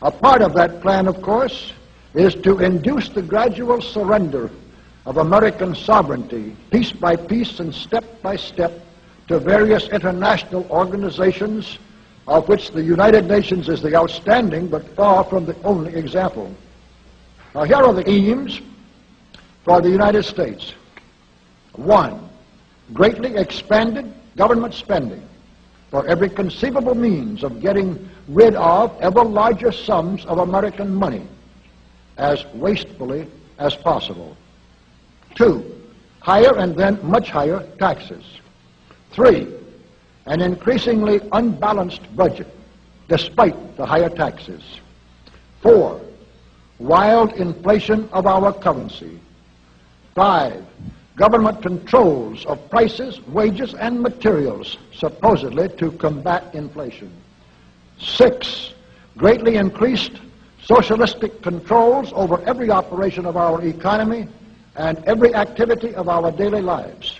A part of that plan, of course, is to induce the gradual surrender of American sovereignty, piece by piece and step by step, to various international organizations, of which the United Nations is the outstanding but far from the only example. Now, here are the aims for the United States. 1, greatly expanded government spending for every conceivable means of getting rid of ever larger sums of American money as wastefully as possible. 2, higher and then much higher taxes. 3, an increasingly unbalanced budget despite the higher taxes. 4, wild inflation of our currency. 5, government controls of prices, wages, and materials, supposedly to combat inflation. 6, greatly increased socialistic controls over every operation of our economy and every activity of our daily lives.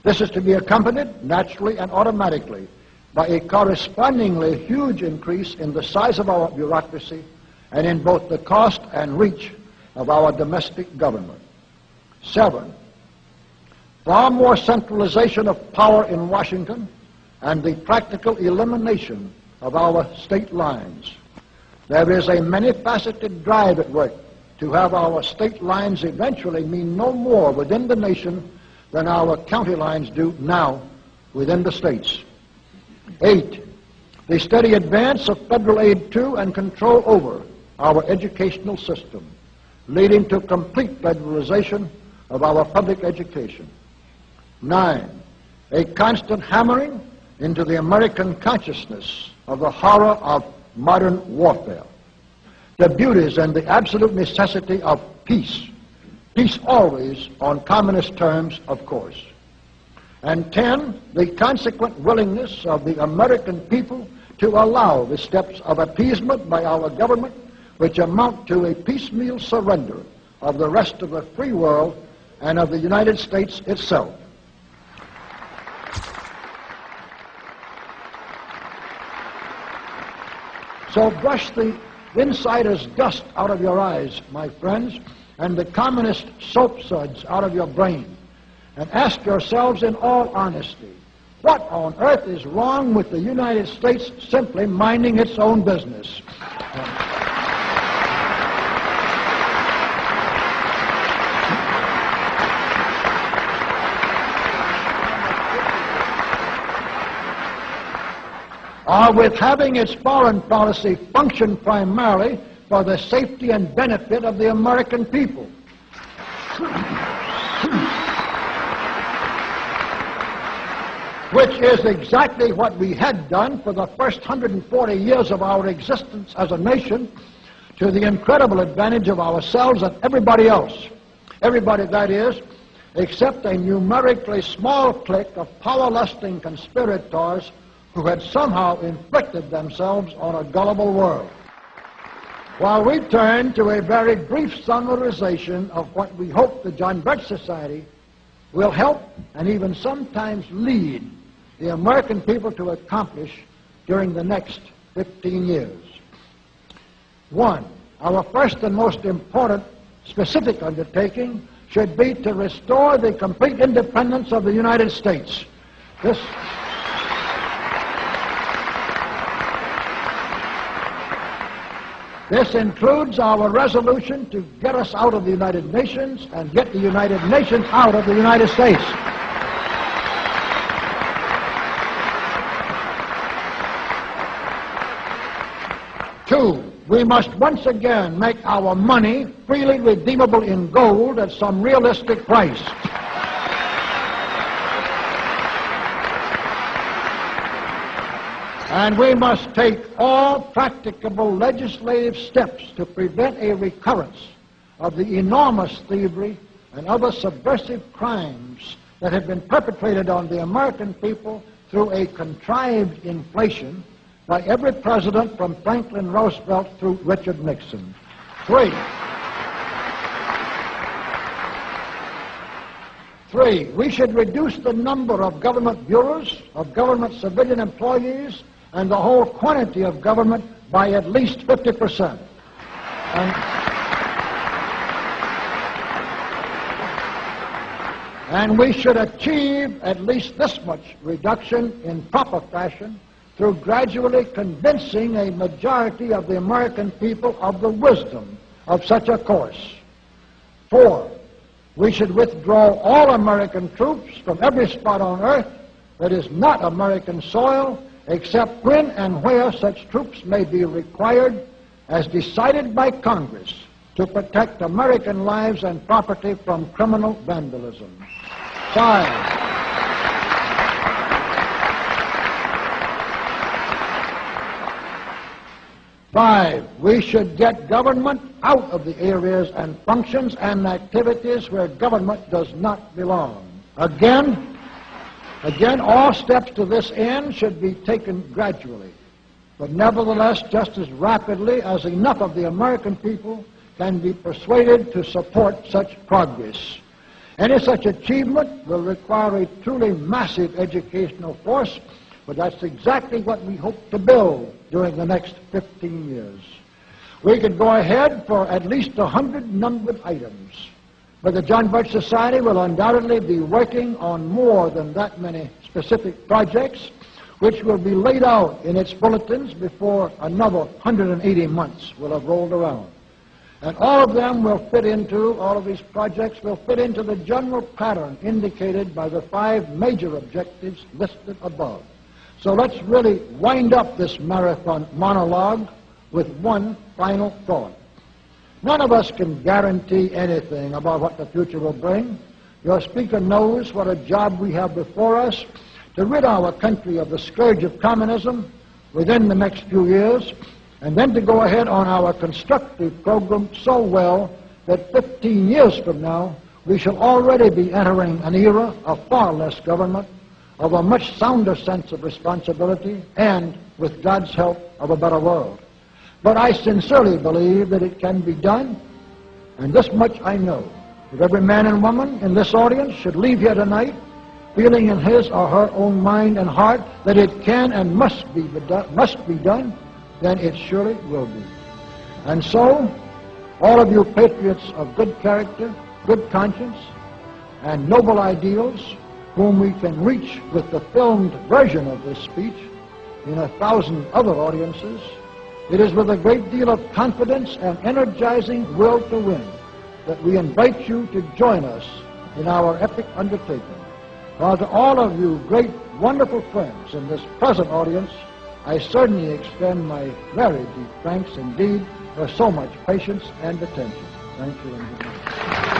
This is to be accompanied naturally and automatically by a correspondingly huge increase in the size of our bureaucracy and in both the cost and reach of our domestic government. 7, far more centralization of power in Washington and the practical elimination of our state lines. There is a many-faceted drive at work to have our state lines eventually mean no more within the nation than our county lines do now within the states. 8, the steady advance of federal aid to and control over our educational system, leading to complete federalization of our public education. 9, a constant hammering into the American consciousness of the horror of modern warfare, the beauties and the absolute necessity of peace, peace always on communist terms, of course. And 10, the consequent willingness of the American people to allow the steps of appeasement by our government which amount to a piecemeal surrender of the rest of the free world and of the United States itself. So brush the insider's dust out of your eyes, my friends, and the communist soap suds out of your brain, and ask yourselves in all honesty, what on earth is wrong with the United States simply minding its own business? Or with having its foreign policy function primarily for the safety and benefit of the American people. Which is exactly what we had done for the first 140 years of our existence as a nation, to the incredible advantage of ourselves and everybody else. Everybody, that is, except a numerically small clique of power-lusting conspirators who had somehow inflicted themselves on a gullible world. While we turn to a very brief summarization of what we hope the John Birch Society will help and even sometimes lead the American people to accomplish during the next 15 years. 1, our first and most important specific undertaking should be to restore the complete independence of the United States. This includes our resolution to get us out of the United Nations and get the United Nations out of the United States. 2, we must once again make our money freely redeemable in gold at some realistic price. And we must take all practicable legislative steps to prevent a recurrence of the enormous thievery and other subversive crimes that have been perpetrated on the American people through a contrived inflation by every president from Franklin Roosevelt through Richard Nixon. 3, we should reduce the number of government bureaus, of government civilian employees, and the whole quantity of government by at least 50%. And we should achieve at least this much reduction in proper fashion through gradually convincing a majority of the American people of the wisdom of such a course. 4, we should withdraw all American troops from every spot on earth that is not American soil, except when and where such troops may be required as decided by Congress to protect American lives and property from criminal vandalism. 5, we should get government out of the areas and functions and activities where government does not belong. Again, all steps to this end should be taken gradually, but nevertheless just as rapidly as enough of the American people can be persuaded to support such progress. Any such achievement will require a truly massive educational force, but that's exactly what we hope to build during the next 15 years. We could go ahead for at least 100 numbered items, but the John Birch Society will undoubtedly be working on more than that many specific projects, which will be laid out in its bulletins before another 180 months will have rolled around. And all of these projects will fit into the general pattern indicated by the 5 major objectives listed above. So let's really wind up this marathon monologue with one final thought. None of us can guarantee anything about what the future will bring. Your speaker knows what a job we have before us to rid our country of the scourge of communism within the next few years, and then to go ahead on our constructive program so well that 15 years from now we shall already be entering an era of far less government, of a much sounder sense of responsibility, and, with God's help, of a better world. But I sincerely believe that it can be done, and this much I know, that every man and woman in this audience should leave here tonight feeling in his or her own mind and heart that it can and must be done, then it surely will be. And so, all of you patriots of good character, good conscience, and noble ideals, whom we can reach with the filmed version of this speech in 1,000 other audiences, it is with a great deal of confidence and energizing will to win that we invite you to join us in our epic undertaking. While to all of you great, wonderful friends in this present audience, I certainly extend my very deep thanks indeed for so much patience and attention. Thank you and good night.